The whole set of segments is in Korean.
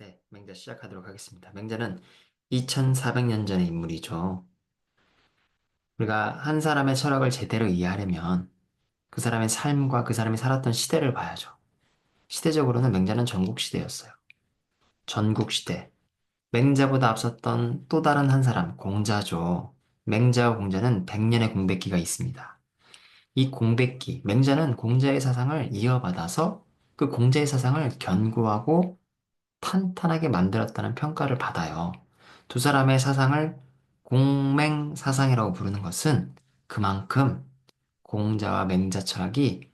네, 맹자 시작하도록 하겠습니다. 맹자는 2400년 전의 인물이죠. 우리가 한 사람의 철학을 제대로 이해하려면 그 사람의 삶과 그 사람이 살았던 시대를 봐야죠. 시대적으로는 맹자는 전국시대였어요. 전국시대. 맹자보다 앞섰던 또 다른 한 사람, 공자죠. 맹자와 공자는 100년의 공백기가 있습니다. 이 공백기, 맹자는 공자의 사상을 이어받아서 그 공자의 사상을 견고하고 탄탄하게 만들었다는 평가를 받아요. 두 사람의 사상을 공맹사상이라고 부르는 것은 그만큼 공자와 맹자 철학이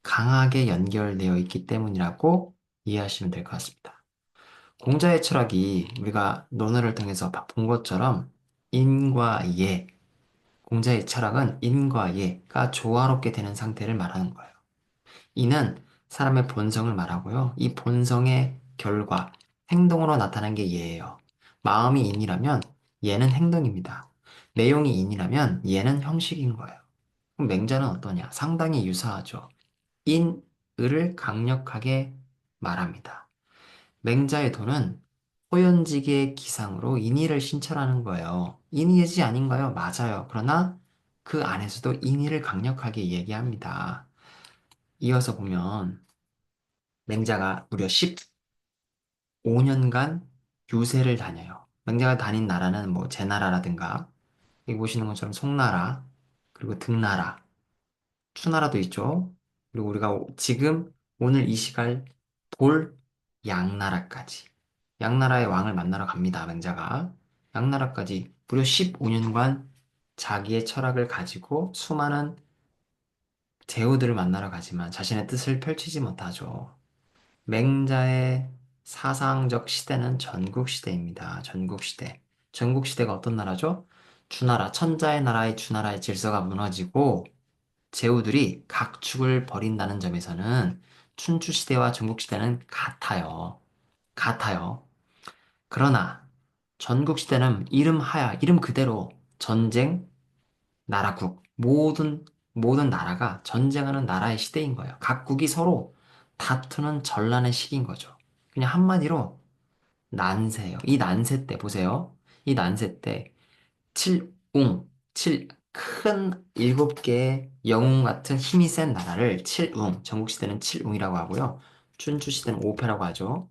강하게 연결되어 있기 때문이라고 이해하시면 될 것 같습니다. 공자의 철학이 우리가 논어를 통해서 본 것처럼 인과 예, 공자의 철학은 인과 예가 조화롭게 되는 상태를 말하는 거예요. 이는 사람의 본성을 말하고요. 이 본성의 결과, 행동으로 나타난 게 예예요. 마음이 인이라면 예는 행동입니다. 내용이 인이라면 예는 형식인 거예요. 그럼 맹자는 어떠냐? 상당히 유사하죠. 인, 을을 강력하게 말합니다. 맹자의 도는 호연지기의 기상으로 인의를 신철하는 거예요. 인의지 아닌가요? 맞아요. 그러나 그 안에서도 인의를 강력하게 얘기합니다. 이어서 보면 맹자가 무려 15년간 유세를 다녀요. 맹자가 다닌 나라는 뭐 제나라라든가 여기 보시는 것처럼 송나라 그리고 등나라, 추나라도 있죠. 그리고 우리가 지금 오늘 이 시갈 볼 양나라까지 양나라의 왕을 만나러 갑니다. 맹자가 양나라까지 무려 15년간 자기의 철학을 가지고 수많은 제후들을 만나러 가지만 자신의 뜻을 펼치지 못하죠. 맹자의 사상적 시대는 전국시대입니다. 전국시대. 전국시대가 어떤 나라죠? 주나라, 천자의 나라의 주나라의 질서가 무너지고 제후들이 각축을 벌인다는 점에서는 춘추시대와 전국시대는 같아요. 같아요. 그러나 전국시대는 이름 그대로 전쟁, 나라국, 모든 나라가 전쟁하는 나라의 시대인 거예요. 각국이 서로 다투는 전란의 시기인 거죠. 그냥 한마디로 난세예요. 이 난세 때 보세요. 이 난세 때 큰 일곱 개의 영웅 같은 힘이 센 나라를 전국시대는 칠웅이라고 하고요. 춘추시대는 오패라고 하죠.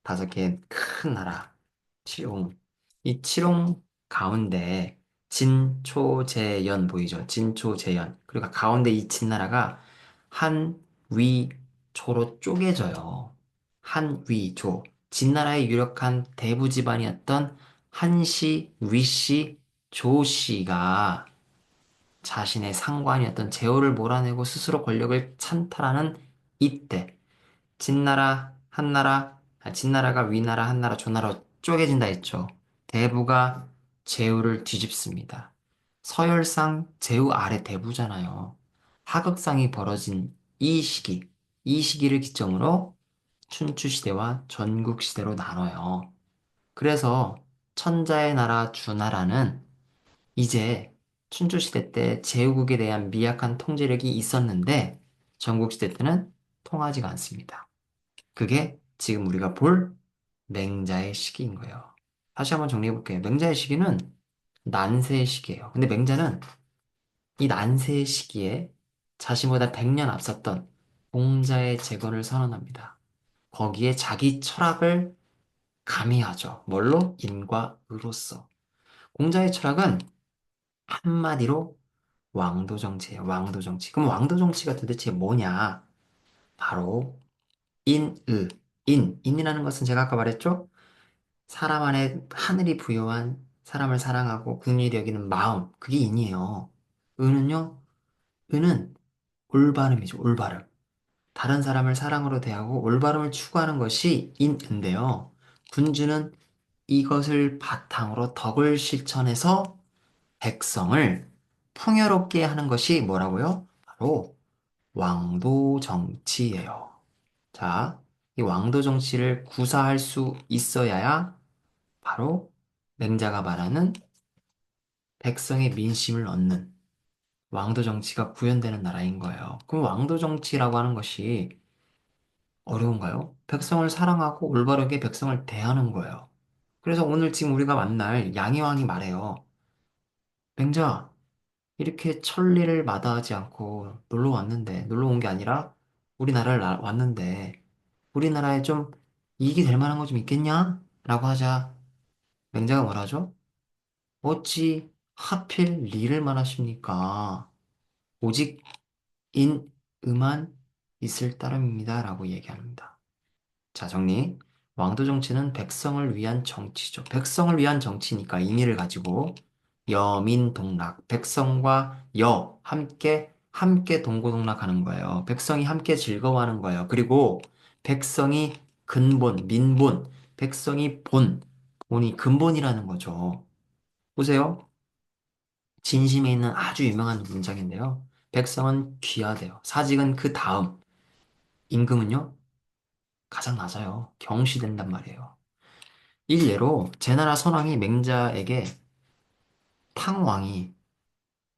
다섯 개의 큰 나라, 칠옹. 이 칠옹 가운데 진초재연 보이죠? 진초재연. 그리고 가운데 이 진나라가 한, 위, 조로 쪼개져요. 한, 위, 조. 진나라의 유력한 대부 집안이었던 한씨, 위씨, 조씨가 자신의 상관이었던 제호를 몰아내고 스스로 권력을 찬탈하는 이때 진나라, 한나라, 진나라가 위나라, 한나라, 조나라로 쪼개진다 했죠. 대부가 제후를 뒤집습니다. 서열상 제후 아래 대부잖아요. 하극상이 벌어진 이 시기를 기점으로 춘추시대와 전국시대로 나눠요. 그래서 천자의 나라 주나라는 이제 춘추시대 때 제후국에 대한 미약한 통제력이 있었는데 전국시대 때는 통하지가 않습니다. 그게 지금 우리가 볼 맹자의 시기인 거예요. 다시 한번 정리해 볼게요. 맹자의 시기는 난세의 시기예요. 근데 맹자는 이 난세의 시기에 자신보다 100년 앞섰던 공자의 재건을 선언합니다. 거기에 자기 철학을 가미하죠. 뭘로? 인과 의로써. 공자의 철학은 한마디로 왕도정치예요. 왕도정치. 그럼 왕도정치가 도대체 뭐냐? 바로 인의. 인이라는 것은 제가 아까 말했죠? 사람 안에 하늘이 부여한 사람을 사랑하고 국리를 여기는 마음, 그게 인이에요. 의는요? 의는 올바름이죠, 올바름. 다른 사람을 사랑으로 대하고 올바름을 추구하는 것이 인인데요. 군주는 이것을 바탕으로 덕을 실천해서 백성을 풍요롭게 하는 것이 뭐라고요? 바로 왕도 정치예요. 자, 이 왕도 정치를 구사할 수 있어야 바로 맹자가 말하는 백성의 민심을 얻는 왕도 정치가 구현되는 나라인 거예요. 그럼 왕도 정치라고 하는 것이 어려운가요? 백성을 사랑하고 올바르게 백성을 대하는 거예요. 그래서 오늘 지금 우리가 만날 양의왕이 말해요. 맹자, 이렇게 천리를 마다하지 않고 놀러 왔는데, 놀러 온 게 아니라 우리나라를 왔는데, 우리나라에 좀 이익이 될 만한 거 좀 있겠냐? 라고 하자. 맹자가 뭐라죠? 어찌 하필 리를 말하십니까? 오직 인의만 있을 따름입니다. 라고 얘기합니다. 자, 정리. 왕도 정치는 백성을 위한 정치죠. 백성을 위한 정치니까 인의를 가지고 여민동락, 백성과 여 함께 동고동락하는 거예요. 백성이 함께 즐거워하는 거예요. 그리고 백성이 근본, 민본, 백성이 본이 근본이라는 거죠. 보세요. 진심에 있는 아주 유명한 문장인데요. 백성은 귀하대요. 사직은 그 다음, 임금은요 가장 낮아요. 경시된단 말이에요. 일례로 제나라 선왕이 맹자에게 탕왕이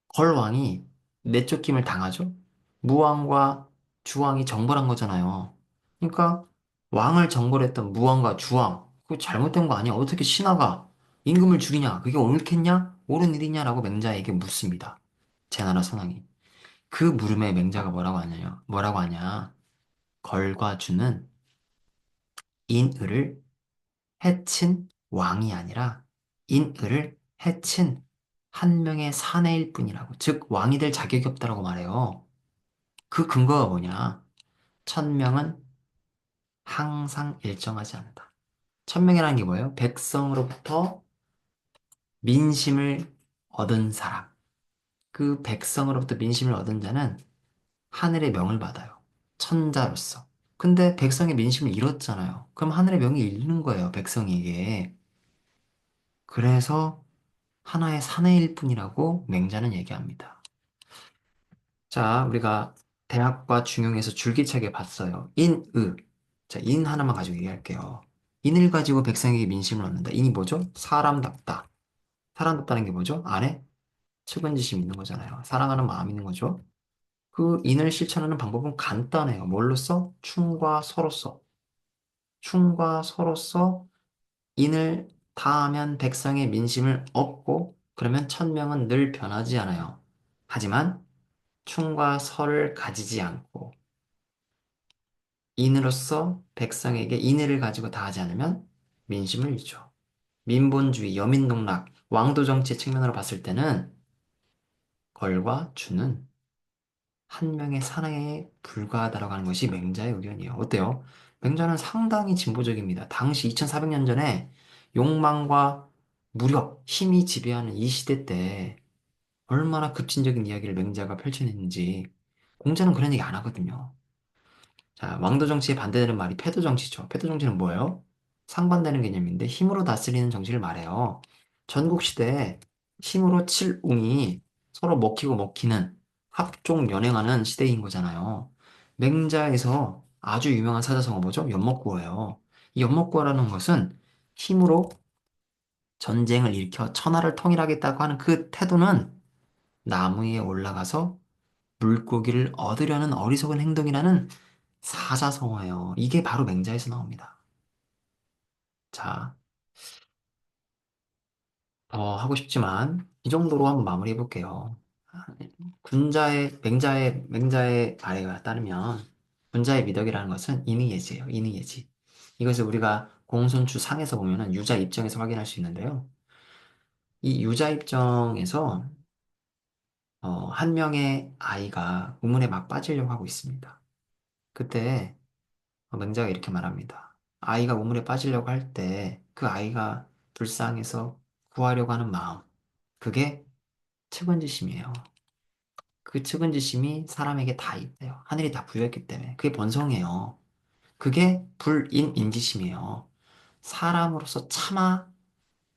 걸왕이 내쫓김을 당하죠. 무왕과 주왕이 정벌한 거잖아요. 그러니까 왕을 정벌했던 무왕과 주왕 그거 잘못된 거 아니야? 어떻게 신하가 임금을 죽이냐? 그게 옳겠냐? 옳은 일이냐라고 맹자에게 묻습니다. 제나라 선왕이. 그 물음에 맹자가 뭐라고 하냐? 걸과 주는 인의를 해친 왕이 아니라 인의를 해친 한 명의 사내일 뿐이라고. 즉, 왕이 될 자격이 없다라고 말해요. 그 근거가 뭐냐? 천명은 항상 일정하지 않다. 천명이라는 게 뭐예요? 백성으로부터 민심을 얻은 사람. 그 백성으로부터 민심을 얻은 자는 하늘의 명을 받아요. 천자로서. 근데 백성의 민심을 잃었잖아요. 그럼 하늘의 명이 잃는 거예요, 백성에게. 그래서 하나의 사내일 뿐이라고 맹자는 얘기합니다. 자, 우리가 대학과 중용에서 줄기차게 봤어요. 인의. 자, 인 하나만 가지고 얘기할게요. 인을 가지고 백성에게 민심을 얻는다. 인이 뭐죠? 사람답다. 사람답다는 게 뭐죠? 안에 측은지심이 있는 거잖아요. 사랑하는 마음이 있는 거죠. 그 인을 실천하는 방법은 간단해요. 뭘로써? 충과 서로써. 충과 서로써 인을 다하면 백성의 민심을 얻고 그러면 천명은 늘 변하지 않아요. 하지만 충과 서를 가지지 않고 인으로서 백성에게 인의를 가지고 다하지 않으면 민심을 잃죠. 민본주의, 여민동락, 왕도 정치의 측면으로 봤을 때는 걸과 주는 한 명의 사나이에 불과하다라고 하는 것이 맹자의 의견이에요. 어때요? 맹자는 상당히 진보적입니다. 당시 2400년 전에 욕망과 무력, 힘이 지배하는 이 시대 때 얼마나 급진적인 이야기를 맹자가 펼쳐냈는지 공자는 그런 얘기 안 하거든요. 자, 왕도 정치에 반대되는 말이 패도 정치죠. 패도 정치는 뭐예요? 상반되는 개념인데 힘으로 다스리는 정치를 말해요. 전국 시대에 힘으로 칠 웅이 서로 먹히고 먹히는 합종 연행하는 시대인 거잖아요. 맹자에서 아주 유명한 사자성어 뭐죠? 엿먹구어예요. 이 엿먹구어라는 것은 힘으로 전쟁을 일으켜 천하를 통일하겠다고 하는 그 태도는 나무 위에 올라가서 물고기를 얻으려는 어리석은 행동이라는 사자성어예요. 이게 바로 맹자에서 나옵니다. 자, 더 하고 싶지만 이 정도로 한번 마무리해 볼게요. 맹자의 말에 따르면 군자의 미덕이라는 것은 인의예지예요. 인의예지. 이것을 우리가 공손추 상에서 보면은 유자 입정에서 확인할 수 있는데요. 이 유자 입정에서 한 명의 아이가 우물에 막 빠지려고 하고 있습니다. 그때 맹자가 이렇게 말합니다. 아이가 우물에 빠지려고 할 때 그 아이가 불쌍해서 구하려고 하는 마음, 그게 측은지심이에요. 그 측은지심이 사람에게 다 있대요. 하늘이 다 부여했기 때문에. 그게 본성이에요. 그게 불인인지심이에요. 사람으로서 차마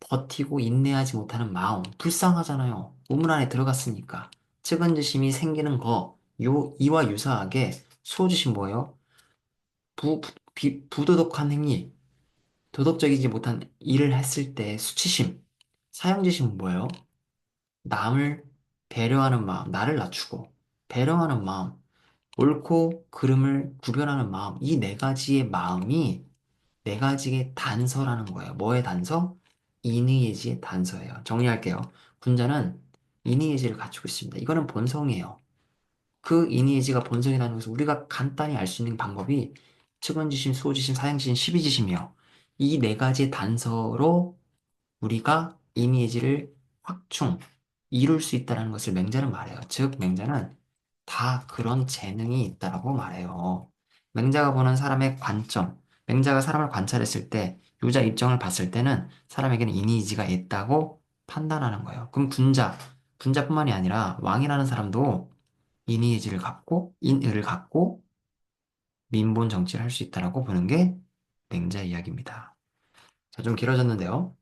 버티고 인내하지 못하는 마음, 불쌍하잖아요. 우물 안에 들어갔으니까. 측은지심이 생기는 거, 이와 유사하게 수호지심 뭐예요? 부도덕한 행위, 도덕적이지 못한 일을 했을 때 수치심, 사형지심은 뭐예요? 남을 배려하는 마음, 나를 낮추고 배려하는 마음, 옳고 그름을 구별하는 마음, 이 네 가지의 마음이 네 가지의 단서라는 거예요. 뭐의 단서? 인의예지의 단서예요. 정리할게요. 군자는 인의예지를 갖추고 있습니다. 이거는 본성이에요. 그 인의예지가 본성이라는 것을 우리가 간단히 알 수 있는 방법이 측은지심, 수호지심, 사행지심, 십이지심이에요. 이 네 가지 단서로 우리가 이미지를 확충, 이룰 수 있다는 것을 맹자는 말해요. 즉, 맹자는 다 그런 재능이 있다라고 말해요. 맹자가 보는 사람의 관점, 맹자가 사람을 관찰했을 때, 유자 입장을 봤을 때는 사람에게는 이미지가 있다고 판단하는 거예요. 그럼 군자뿐만이 아니라 왕이라는 사람도 이미지를 갖고, 인의를 갖고 민본 정치를 할 수 있다라고 보는 게 맹자 이야기입니다. 자, 좀 길어졌는데요.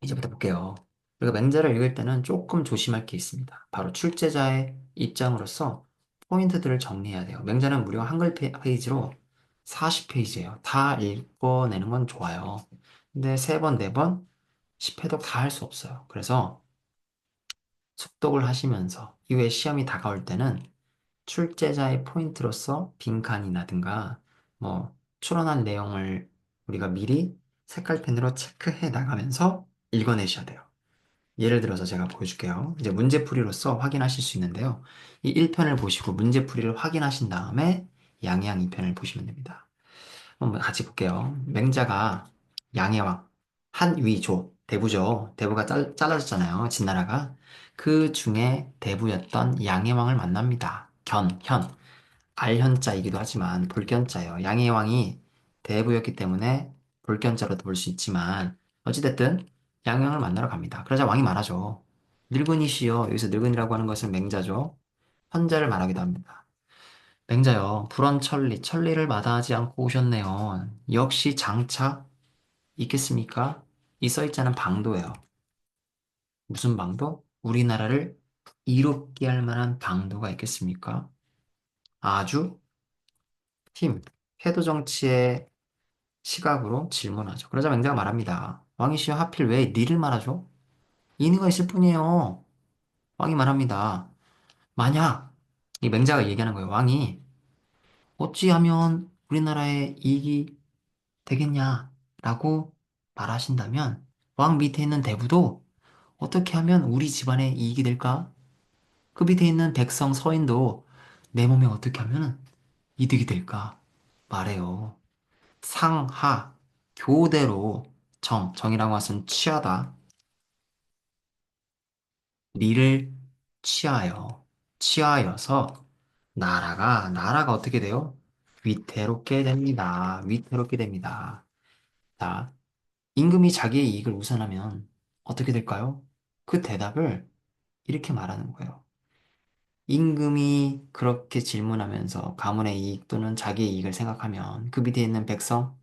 이제부터 볼게요. 우리가 맹자를 읽을 때는 조금 조심할 게 있습니다. 바로 출제자의 입장으로서 포인트들을 정리해야 돼요. 맹자는 무려 한글 페이지로 40페이지예요. 다 읽어내는 건 좋아요. 근데 세 번, 네 번, 10회독 다 할 수 없어요. 그래서 숙독을 하시면서 이후에 시험이 다가올 때는 출제자의 포인트로서 빈칸이라든가 뭐 추론한 내용을 우리가 미리 색깔펜으로 체크해 나가면서 읽어내셔야 돼요. 예를 들어서 제가 보여줄게요. 이제 문제풀이로서 확인하실 수 있는데요. 이 1편을 보시고 문제풀이를 확인하신 다음에 양해왕 2편을 보시면 됩니다. 한번 같이 볼게요. 맹자가 양해왕, 한위조, 대부죠. 대부가 잘라졌잖아요. 진나라가. 그 중에 대부였던 양해왕을 만납니다. 현. 알현자이기도 하지만 볼견자예요. 양해왕이 대부였기 때문에 볼견자로도 볼 수 있지만 어찌됐든 양해왕을 만나러 갑니다. 그러자 왕이 말하죠. 늙은이시여. 여기서 늙은이라고 하는 것은 맹자죠. 헌자를 말하기도 합니다. 맹자여, 천리를 마다하지 않고 오셨네요. 역시 장차 있겠습니까? 이 써있자는 방도예요. 무슨 방도? 우리나라를 이롭게 할 만한 방도가 있겠습니까? 아주 패도 정치의 시각으로 질문하죠. 그러자 맹자가 말합니다. 왕이시여 하필 왜 니를 말하죠? 인의가 있을 뿐이에요. 왕이 말합니다. 만약 이 맹자가 얘기하는 거예요. 왕이 어찌하면 우리나라의 이익이 되겠냐라고 말하신다면 왕 밑에 있는 대부도 어떻게 하면 우리 집안의 이익이 될까? 그 밑에 있는 백성 서인도 내 몸에 어떻게 하면 이득이 될까? 말해요. 상하, 교대로 정이라고 하면 취하다. 리를 취하여서 나라가 어떻게 돼요? 위태롭게 됩니다. 위태롭게 됩니다. 자, 임금이 자기의 이익을 우선하면 어떻게 될까요? 그 대답을 이렇게 말하는 거예요. 임금이 그렇게 질문하면서 가문의 이익 또는 자기의 이익을 생각하면 그 밑에 있는 백성,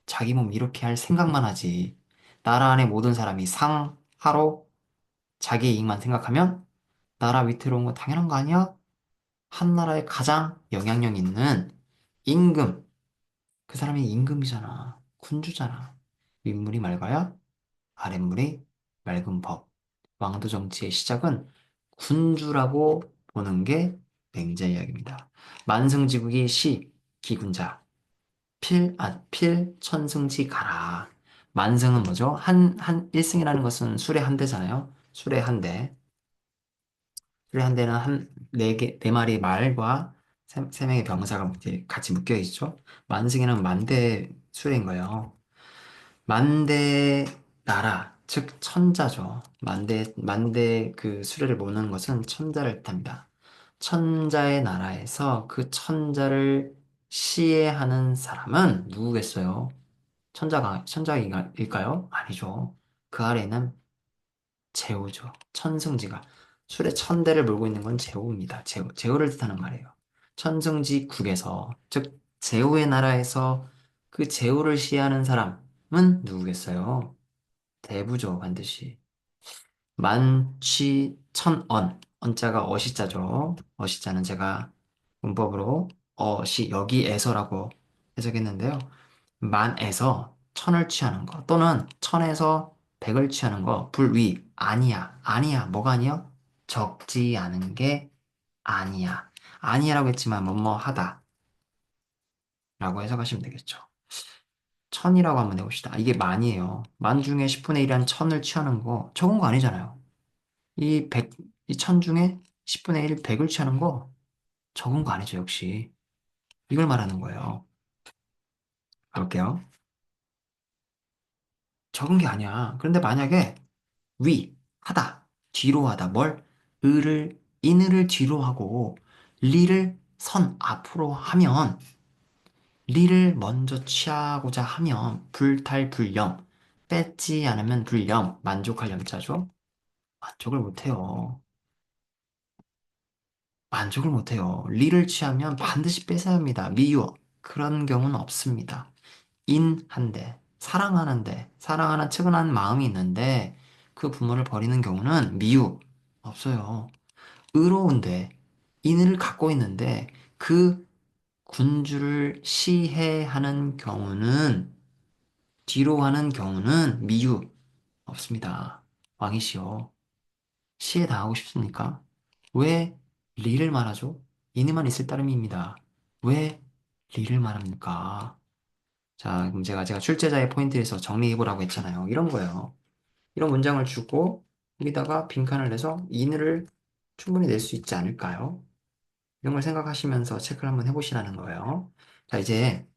자기 몸 이렇게 할 생각만 하지. 나라 안의 모든 사람이 상하로 자기 이익만 생각하면 나라 위태로운 거 당연한 거 아니야? 한 나라에 가장 영향력 있는 임금, 그 사람이 임금이잖아. 군주잖아. 윗물이 맑아야 아랫물이 맑은 법. 왕도 정치의 시작은 군주라고 보는 게 맹자 이야기입니다. 만승지국이 기군자. 필천승지 가라. 만승은 뭐죠? 일승이라는 것은 술의 한 대잖아요. 술의 한 대. 술의 한 대는 네 마리 말과 세 명의 병사가 이제 같이 묶여 있죠. 만승에는 만대 술인 거예요. 만대 나라, 즉 천자죠. 만대 그 수레를 모는 것은 천자를 뜻합니다. 천자의 나라에서 그 천자를 시해하는 사람은 누구겠어요? 천자일까요? 아니죠. 그 아래는 제후죠. 천승지가. 술에 천대를 몰고 있는 건 제후입니다. 제후를 뜻하는 말이에요. 천승지국에서, 즉, 제후의 나라에서 그 제후를 시해하는 사람은 누구겠어요? 대부죠, 반드시. 만취천언. 언자가 어시자죠. 어시자는 제가 문법으로 여기에서라고 해석했는데요. 만에서 천을 취하는 거 또는 천에서 백을 취하는 거 아니야 뭐가 아니야 적지 않은 게 아니야 아니라고 했지만 뭐뭐 하다 라고 해석하시면 되겠죠. 천이라고 한번 해봅시다. 이게 만이에요. 만 중에 10분의 1이 한 천을 취하는 거 적은 거 아니잖아요. 이 백, 이 천 중에 10분의 1, 100을 취하는 거 적은 거 아니죠, 역시. 이걸 말하는 거예요. 가볼게요. 적은 게 아니야. 그런데 만약에 하다, 뒤로 하다, 이늘을 뒤로 하고, 리를 앞으로 하면, 리를 먼저 취하고자 하면, 불탈불렴, 뺏지 않으면 불렴, 만족할 염자죠? 만족을 못해요. 만족을 못해요. 리를 취하면 반드시 뺏어야 합니다. 미유. 그런 경우는 없습니다. 인한데, 사랑하는데, 사랑하는 측은한 마음이 있는데, 그 부모를 버리는 경우는 미유. 없어요. 의로운데, 인을 갖고 있는데, 그 군주를 시해하는 경우는, 뒤로 하는 경우는 미유. 없습니다. 왕이시여. 시해 당하고 싶습니까? 왜 리를 말하죠? 이는만 있을 따름입니다. 왜 리를 말합니까? 자, 그럼 제가 출제자의 포인트에서 정리해보라고 했잖아요. 이런 거예요. 이런 문장을 주고 여기다가 빈칸을 내서 인을 충분히 낼 수 있지 않을까요? 이런 걸 생각하시면서 체크를 한번 해보시라는 거예요. 자, 이제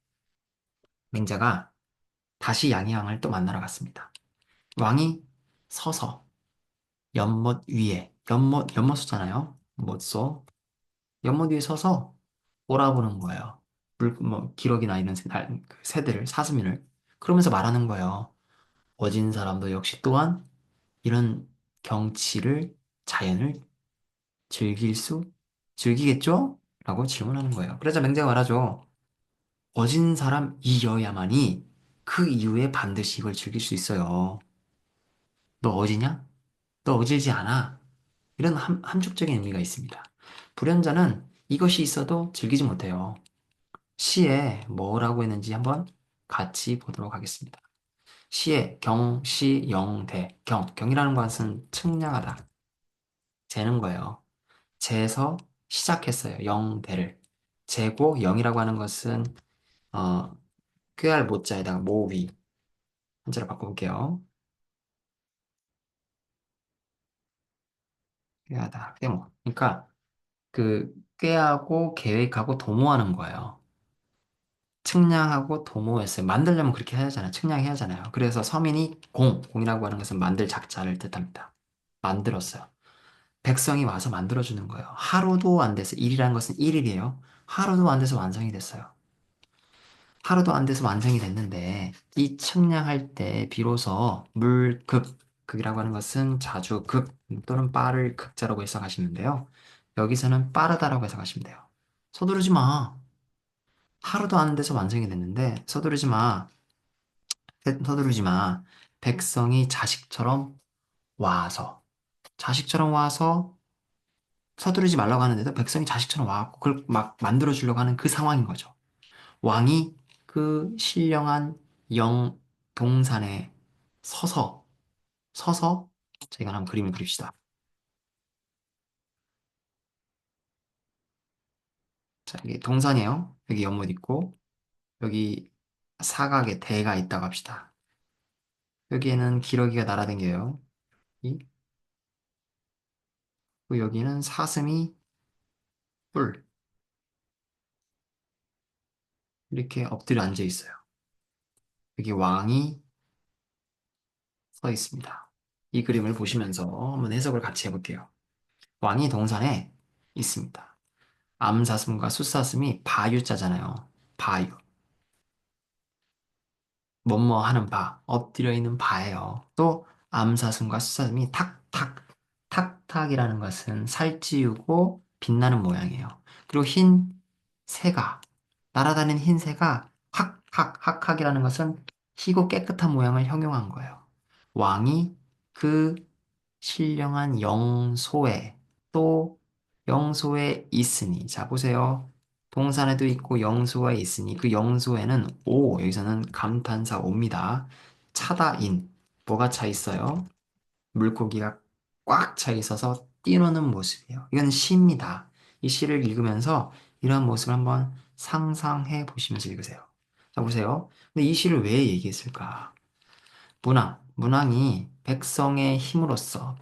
맹자가 다시 양희왕을 또 만나러 갔습니다. 왕이 서서 연못 위에, 연못소잖아요. 못소. 연못 위에 서서 오라보는 거예요. 기러기나 이런 그 새들을, 사슴인을. 그러면서 말하는 거예요. 어진 사람도 역시 또한 이런 경치를, 자연을 즐기겠죠? 라고 질문하는 거예요. 그래서 맹자가 말하죠. 어진 사람이어야만이 그 이후에 반드시 이걸 즐길 수 있어요. 너 어지냐? 너 어질지 않아? 이런 함축적인 의미가 있습니다. 불연자는 이것이 있어도 즐기지 못해요. 시에 뭐라고 했는지 한번 같이 보도록 하겠습니다. 시에 경시 영대 경이라는 것은 측량하다 재는 거예요. 재서 시작했어요. 영대를 재고 영이라고 하는 것은 어 꾀할 못자에다가 모위 한자로 바꿔볼게요. 꾀하다 꾀모 그러니까 그 꾀하고 계획하고 도모하는 거예요. 측량하고 도모했어요. 만들려면 그렇게 해야 하잖아요. 측량해야 하잖아요. 그래서 서민이 공이라고 하는 것은 만들 작자를 뜻합니다. 만들었어요. 백성이 와서 만들어주는 거예요. 하루도 안 돼서, 일이라는 것은 일일이에요. 하루도 안 돼서 완성이 됐어요. 하루도 안 돼서 완성이 됐는데, 이 측량할 때 비로소 극이라고 하는 것은 자주 극 또는 빠를 극자라고 해석하시는데요. 여기서는 빠르다라고 해석하시면 돼요. 서두르지 마. 하루도 안 돼서 완성이 됐는데, 서두르지 마. 백성이 자식처럼 와서 서두르지 말라고 하는데도 백성이 자식처럼 와갖고 그걸 막 만들어주려고 하는 그 상황인 거죠. 왕이 그 신령한 동산에 서서, 서서, 저희가 한번 그림을 그립시다. 자, 이게 동산이에요. 여기 연못 있고, 여기 사각에 대가 있다고 합시다. 여기에는 기러기가 날아다녀요. 그리고 여기는 사슴이 뿔, 이렇게 엎드려 앉아 있어요. 여기 왕이 서 있습니다. 이 그림을 보시면서 한번 해석을 같이 해볼게요. 왕이 동산에 있습니다. 암사슴과 숫사슴이 바유자잖아요. 바유. 뭐뭐 하는 엎드려 있는 바예요. 또 암사슴과 숫사슴이 탁탁이라는 것은 살찌우고 빛나는 모양이에요. 그리고 날아다니는 흰 새가 학학이라는 것은 희고 깨끗한 모양을 형용한 거예요. 왕이 그 신령한 영소에 또 영소에 있으니 자 보세요. 동산에도 있고 영소에 있으니 그 영소에는 여기서는 감탄사 오입니다. 차다인 뭐가 차 있어요? 물고기가 꽉 차 있어서 뛰노는 모습이에요. 이건 시입니다. 이 시를 읽으면서 이러한 모습을 한번 상상해 보시면서 읽으세요. 자, 보세요. 근데 이 시를 왜 얘기했을까? 문왕이 백성의 힘으로써,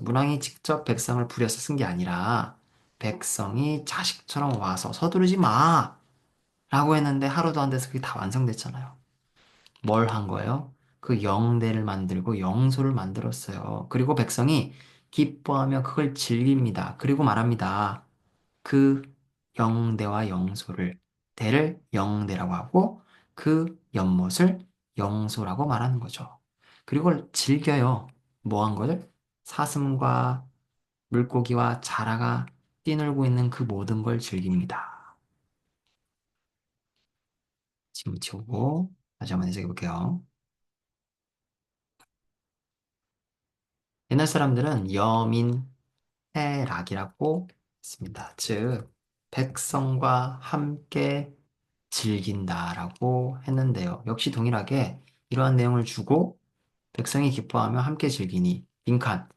문왕이 직접 백성을 부려서 쓴 게 아니라, 백성이 자식처럼 와서 서두르지 마! 라고 했는데 하루도 안 돼서 그게 다 완성됐잖아요. 뭘 한 거예요? 그 영대를 만들고 영소를 만들었어요. 그리고 백성이 기뻐하며 그걸 즐깁니다. 그리고 말합니다. 그 영대와 영소를, 대를 영대라고 하고 그 연못을 영소라고 말하는 거죠. 그리고 그걸 즐겨요. 뭐 한 거를? 사슴과 물고기와 자라가 뛰놀고 있는 그 모든 걸 즐깁니다. 지금 치우고 다시 한번 해석해 볼게요. 옛날 사람들은 여민해락이라고 했습니다. 즉, 백성과 함께 즐긴다라고 했는데요. 역시 동일하게 이러한 내용을 주고 백성이 기뻐하며 함께 즐기니 빈칸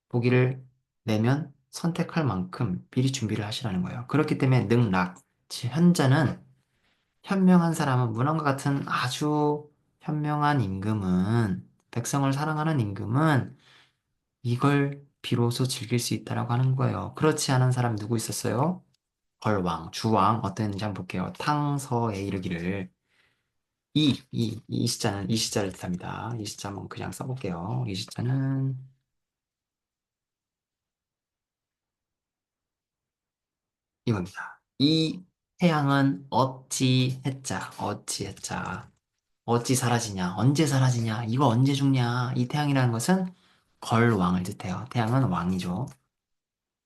보기를 내면 선택할 만큼 미리 준비를 하시라는 거예요. 그렇기 때문에 능락, 현자는 현명한 사람은 문왕과 같은 아주 현명한 임금은 백성을 사랑하는 임금은 이걸 비로소 즐길 수 있다라고 하는 거예요. 그렇지 않은 사람 누구 있었어요? 걸왕, 주왕 어땠는지 한번 볼게요. 탕서에 이르기를 이 시자를 뜻합니다. 이 시자 한번 그냥 써볼게요. 이 시자는 이겁니다. 이 태양은 어찌 사라지냐, 언제 사라지냐, 이거 언제 죽냐. 이 태양이라는 것은 걸왕을 뜻해요. 태양은 왕이죠.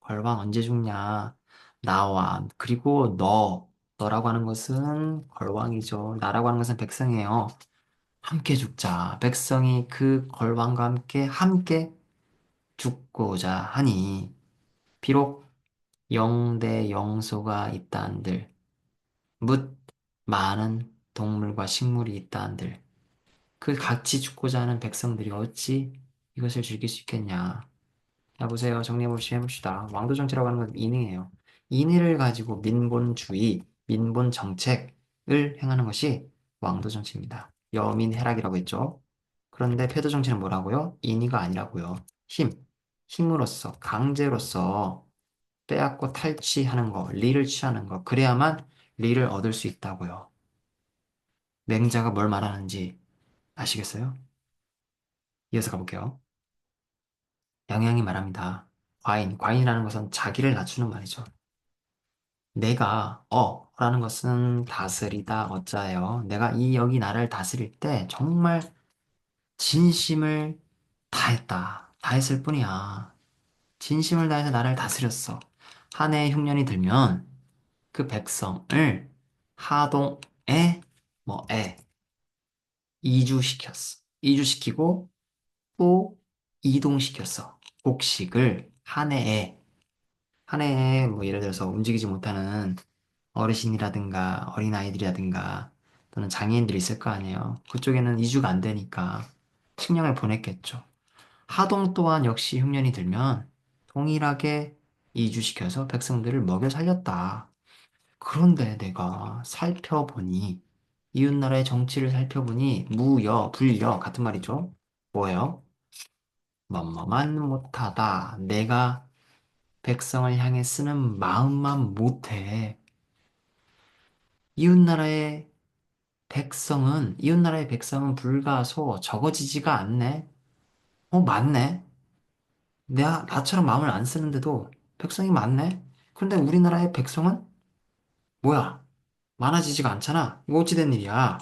걸왕 언제 죽냐. 나와, 그리고 너라고 하는 것은 걸왕이죠. 나라고 하는 것은 백성이에요. 함께 죽자. 백성이 그 걸왕과 함께 죽고자 하니, 비록 영대 영소가 있다 한들, 묻 많은 동물과 식물이 있다 한들, 그 같이 죽고자 하는 백성들이 어찌 이것을 즐길 수 있겠냐. 자, 보세요. 해봅시다. 왕도 정치라고 하는 건 인의예요. 인의를 가지고 민본주의, 민본 정책을 행하는 것이 왕도 정치입니다. 여민해락이라고 했죠. 그런데 패도 정치는 뭐라고요? 인의가 아니라고요. 힘, 힘으로써, 강제로서 빼앗고 탈취하는 거, 리를 취하는 거. 그래야만 리를 얻을 수 있다고요. 맹자가 뭘 말하는지 아시겠어요? 이어서 가볼게요. 양양이 말합니다. 과인이라는 것은 자기를 낮추는 말이죠. 내가 라는 것은 다스리다 어짜예요. 내가 이 여기 나라를 다스릴 때 정말 진심을 다했다. 다했을 뿐이야. 진심을 다해서 나라를 다스렸어. 한 해의 흉년이 들면 그 백성을 하동에 뭐에 이주시켰어. 이주시키고 또 이동시켰어. 곡식을 한 해에 뭐 예를 들어서 움직이지 못하는 어르신이라든가 어린아이들이라든가 또는 장애인들이 있을 거 아니에요. 그쪽에는 이주가 안 되니까 식량을 보냈겠죠. 하동 또한 역시 흉년이 들면 동일하게 이주시켜서 백성들을 먹여 살렸다. 그런데 내가 살펴보니 이웃나라의 정치를 살펴보니 무여, 불여 같은 말이죠. 뭐예요? 멈멈한 못하다. 내가 백성을 향해 쓰는 마음만 못해. 이웃나라의 백성은 불가소 적어지지가 않네. 맞네. 나처럼 마음을 안 쓰는데도 백성이 많네. 그런데 우리나라의 백성은 뭐야? 많아지지가 않잖아. 이거 어찌 된 일이야?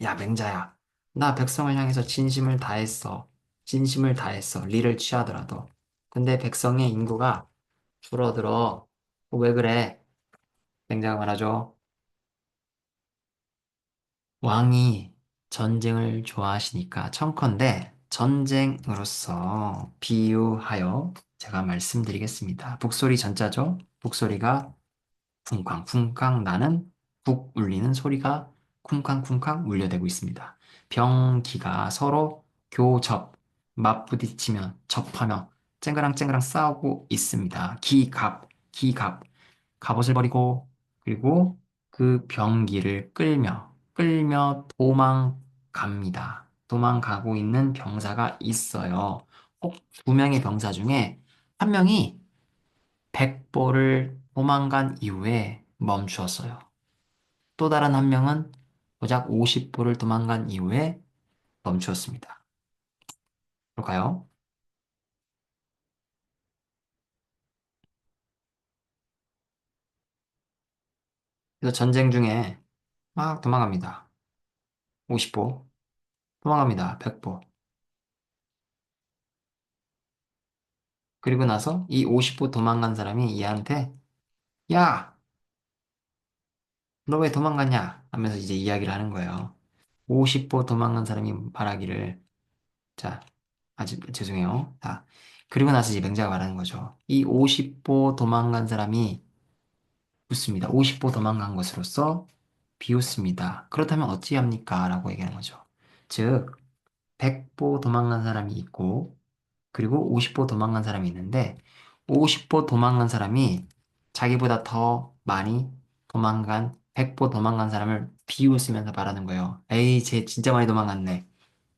야, 맹자야. 나 백성을 향해서 진심을 다했어. 진심을 다했어. 리를 취하더라도. 근데 백성의 인구가 줄어들어. 왜 그래? 맹자가 말하죠. 왕이 전쟁을 좋아하시니까 청컨대 전쟁으로서 비유하여 제가 말씀드리겠습니다. 북소리 전자죠? 북소리가 쿵쾅쿵쾅 나는 북 울리는 소리가 쿵쾅쿵쾅 울려대고 있습니다. 병기가 서로 교접, 맞부딪히며 접하며 쨍그랑쨍그랑 싸우고 있습니다. 기갑. 갑옷을 버리고, 그리고 그 병기를 끌며 도망갑니다. 도망가고 있는 병사가 있어요. 꼭 두 명의 병사 중에 한 명이 100보를 도망간 이후에 멈추었어요. 또 다른 한 명은 고작 50보를 도망간 이후에 멈추었습니다. 볼까요? 그래서 전쟁 중에 막 도망갑니다. 50보, 도망갑니다. 100보. 그리고 나서 이 50보 도망간 사람이 얘한테 야, 너 왜 도망갔냐? 하면서 이제 이야기를 하는 거예요. 50보 도망간 사람이 말하기를 자, 아직 죄송해요. 자, 그리고 나서 이제 맹자가 말하는 거죠. 이 50보 도망간 사람이 웃습니다. 50보 도망간 것으로서 비웃습니다. 그렇다면 어찌합니까? 라고 얘기하는 거죠. 즉, 100보 도망간 사람이 있고, 그리고 50보 도망간 사람이 있는데, 50보 도망간 사람이 자기보다 더 많이 도망간, 100보 도망간 사람을 비웃으면서 말하는 거예요. 에이, 쟤 진짜 많이 도망갔네.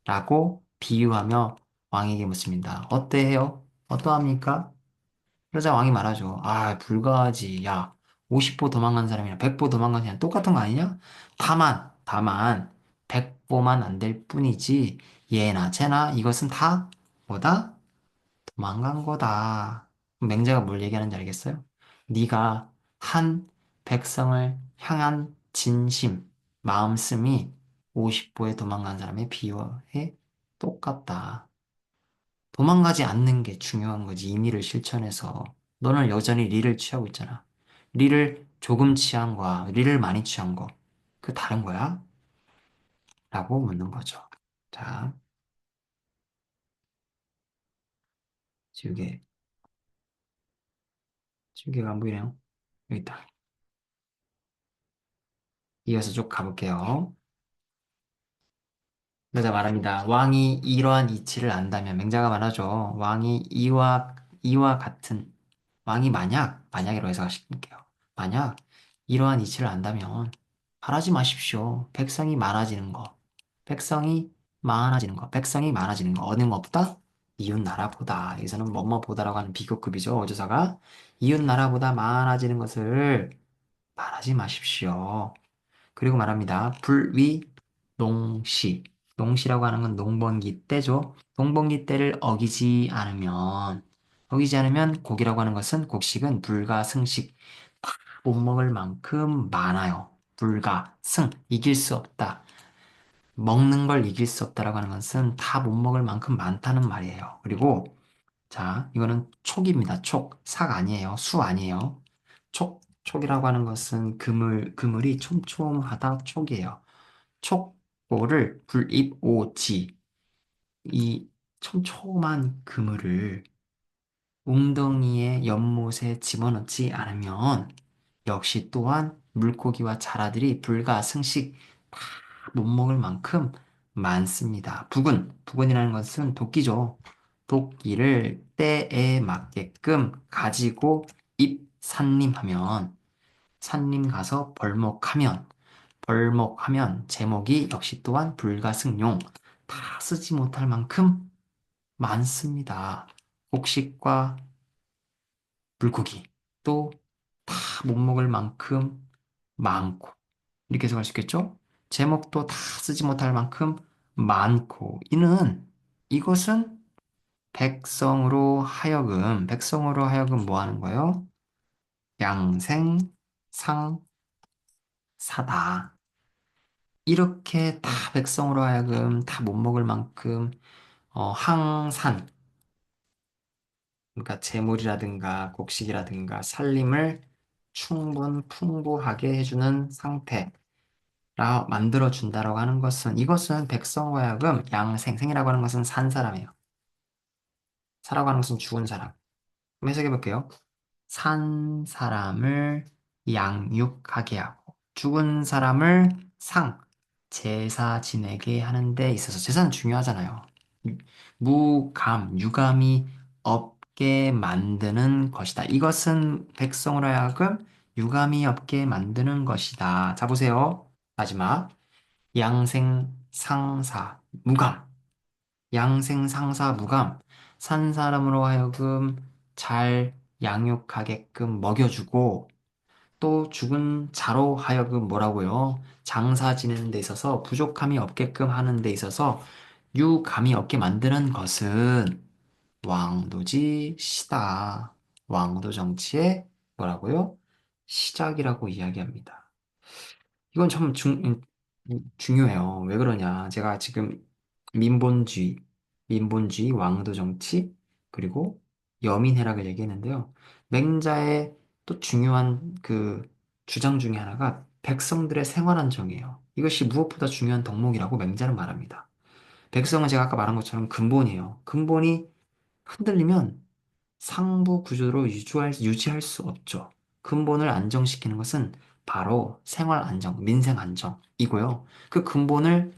라고 비유하며 왕에게 묻습니다. 어때요? 어떠합니까? 그러자 왕이 말하죠. 아, 불가하지. 야, 50보 도망간 사람이랑 100보 도망간 사람이랑 똑같은 거 아니냐? 다만, 100보만 안 될 뿐이지, 얘나 쟤나 이것은 다 뭐다? 도망간 거다. 맹자가 뭘 얘기하는지 알겠어요? 네가 한 백성을 향한 진심, 마음씀이 50보에 도망간 사람의 비유에 똑같다. 도망가지 않는 게 중요한 거지. 임의를 실천해서. 너는 여전히 리를 취하고 있잖아. 리를 조금 취한 거야. 리를 많이 취한 거. 그 다른 거야? 라고 묻는 거죠. 자, 지우개. 지우개가 안 보이네요. 여기 있다. 이어서 쭉 가볼게요. 맹자 말합니다. 왕이 이러한 이치를 안다면, 맹자가 말하죠. 왕이 이와 같은, 왕이 만약이라고 해석하실게요. 만약 이러한 이치를 안다면, 바라지 마십시오. 백성이 많아지는 거. 어느 것보다? 이웃 나라보다. 여기서는 뭐뭐보다라고 하는 비교급이죠. 어조사가. 이웃 나라보다 많아지는 것을 바라지 마십시오. 그리고 말합니다. 불위 농시. 농시라고 하는 건 농번기 때죠. 농번기 때를 어기지 않으면 곡이라고 하는 것은 곡식은 불가승식. 다 못 먹을 만큼 많아요. 불가승. 이길 수 없다. 먹는 걸 이길 수 없다라고 하는 것은 다 못 먹을 만큼 많다는 말이에요. 그리고 자, 이거는 촉입니다. 촉. 삭 아니에요. 수 아니에요. 촉이라고 하는 것은 그물이 촘촘하다 촉이에요. 촉보를 불입오지. 이 촘촘한 그물을 웅덩이의 연못에 집어넣지 않으면 역시 또한 물고기와 자라들이 불가승식 다 못 먹을 만큼 많습니다. 부근이라는 것은 도끼죠. 도끼를 때에 맞게끔 가지고 산림하면 산림 가서 벌목하면 제목이 역시 또한 불가승용 다 쓰지 못할 만큼 많습니다. 곡식과 물고기 또 다 못 먹을 만큼 많고 이렇게 해석할 수 있겠죠? 제목도 다 쓰지 못할 만큼 많고 이것은 백성으로 하여금 뭐 하는 거예요? 양생, 상, 사다. 이렇게 다 백성으로 하여금 다 못 먹을 만큼 항산, 그러니까 재물이라든가 곡식이라든가 살림을 풍부하게 해주는 상태라 만들어 준다라고 하는 것은 이것은 백성으로 하여금 생이라고 하는 것은 산 사람이에요. 사라고 하는 것은 죽은 사람. 한번 해석해 볼게요. 산 사람을 양육하게 하고 죽은 사람을 제사 지내게 하는 데 있어서 제사는 중요하잖아요. 유감이 없게 만드는 것이다. 이것은 백성으로 하여금 유감이 없게 만드는 것이다. 자, 보세요. 마지막. 양생상사, 무감. 양생상사, 무감. 산 사람으로 하여금 잘 양육하게끔 먹여주고, 또 죽은 자로 하여금 뭐라고요? 장사 지내는 데 있어서 부족함이 없게끔 하는 데 있어서 유감이 없게 만드는 것은 왕도지 시다. 왕도 정치의 뭐라고요? 시작이라고 이야기합니다. 이건 참 중요해요. 왜 그러냐? 제가 지금 민본주의, 민본주의, 왕도 정치, 그리고 여민회락을 얘기했는데요. 맹자의 또 중요한 그 주장 중에 하나가 백성들의 생활 안정이에요. 이것이 무엇보다 중요한 덕목이라고 맹자는 말합니다. 백성은 제가 아까 말한 것처럼 근본이에요. 근본이 흔들리면 상부 구조로 유지할 수 없죠. 근본을 안정시키는 것은 바로 생활 안정, 민생 안정이고요. 그 근본을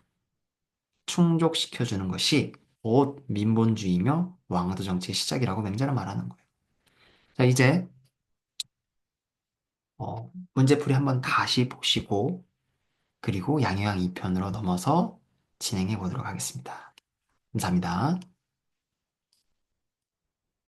충족시켜주는 것이 곧 민본주의며 왕조 정치의 시작이라고 맹자는 말하는 거예요. 자, 이제 문제풀이 한번 다시 보시고 그리고 양효양 2편으로 넘어서 진행해 보도록 하겠습니다. 감사합니다.